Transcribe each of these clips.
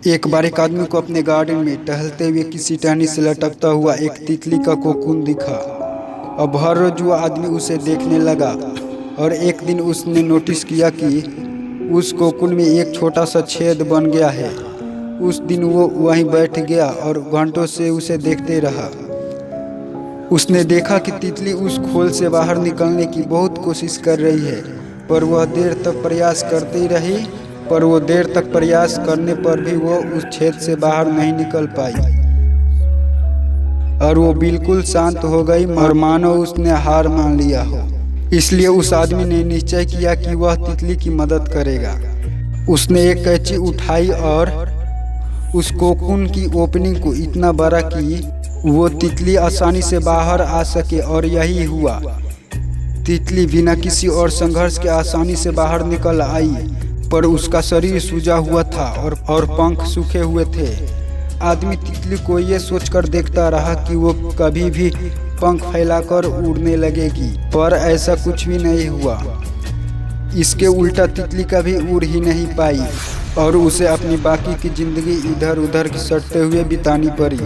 एक बार एक आदमी को अपने गार्डन में टहलते हुए किसी टहनी से लटकता हुआ एक तितली का कोकून दिखा। अब हर रोज वो आदमी उसे देखने लगा और एक दिन उसने नोटिस किया कि उस कोकून में एक छोटा सा छेद बन गया है। उस दिन वो वहीं बैठ गया और घंटों से उसे देखते रहा। उसने देखा कि तितली उस खोल से बाहर निकलने की बहुत कोशिश कर रही है, पर वह देर तक प्रयास करने पर भी वो उस छेद से बाहर नहीं निकल पाई और वो बिल्कुल शांत हो गई और मानो उसने हार मान लिया हो। इसलिए उस आदमी ने निश्चय किया कि वह तितली की मदद करेगा। उसने एक कैंची उठाई और उस कोकून की ओपनिंग को इतना बड़ा कि वो तितली आसानी से बाहर आ सके, और यही हुआ। तितली बिना किसी और संघर्ष के आसानी से बाहर निकल आई, पर उसका शरीर सूजा हुआ था और पंख सूखे हुए थे। आदमी तितली को ये सोचकर देखता रहा कि वो कभी भी पंख फैलाकर उड़ने लगेगी, पर ऐसा कुछ भी नहीं हुआ। इसके उल्टा तितली कभी उड़ ही नहीं पाई और उसे अपनी बाकी की जिंदगी इधर उधर सटते हुए बितानी पड़ी।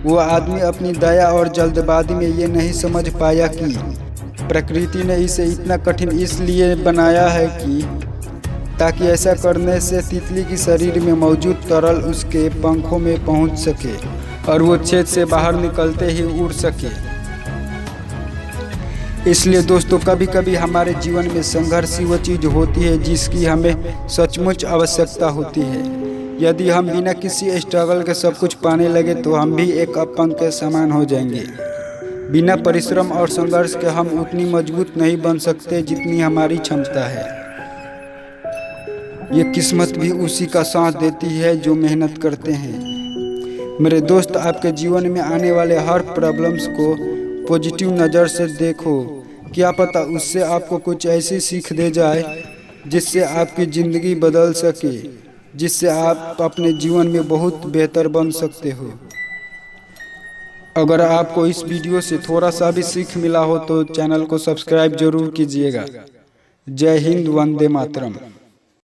वो आदमी अपनी दया और जल्दबाजी में ये नहीं समझ पाया कि प्रकृति ने इसे इतना कठिन इसलिए बनाया है कि ताकि ऐसा करने से तितली की शरीर में मौजूद तरल उसके पंखों में पहुंच सके और वो छेद से बाहर निकलते ही उड़ सके। इसलिए दोस्तों, कभी कभी हमारे जीवन में संघर्ष ही वो चीज़ होती है जिसकी हमें सचमुच आवश्यकता होती है। यदि हम बिना किसी स्ट्रगल के सब कुछ पाने लगे तो हम भी एक अपंग के समान हो जाएंगे। बिना परिश्रम और संघर्ष के हम उतनी मजबूत नहीं बन सकते जितनी हमारी क्षमता है। ये किस्मत भी उसी का साथ देती है जो मेहनत करते हैं। मेरे दोस्त, आपके जीवन में आने वाले हर प्रॉब्लम्स को पॉजिटिव नज़र से देखो। क्या पता उससे आपको कुछ ऐसी सीख दे जाए जिससे आपकी ज़िंदगी बदल सके, जिससे आप अपने जीवन में बहुत बेहतर बन सकते हो। अगर आपको इस वीडियो से थोड़ा सा भी सीख मिला हो तो चैनल को सब्सक्राइब जरूर कीजिएगा। जय हिंद, वंदे मातरम।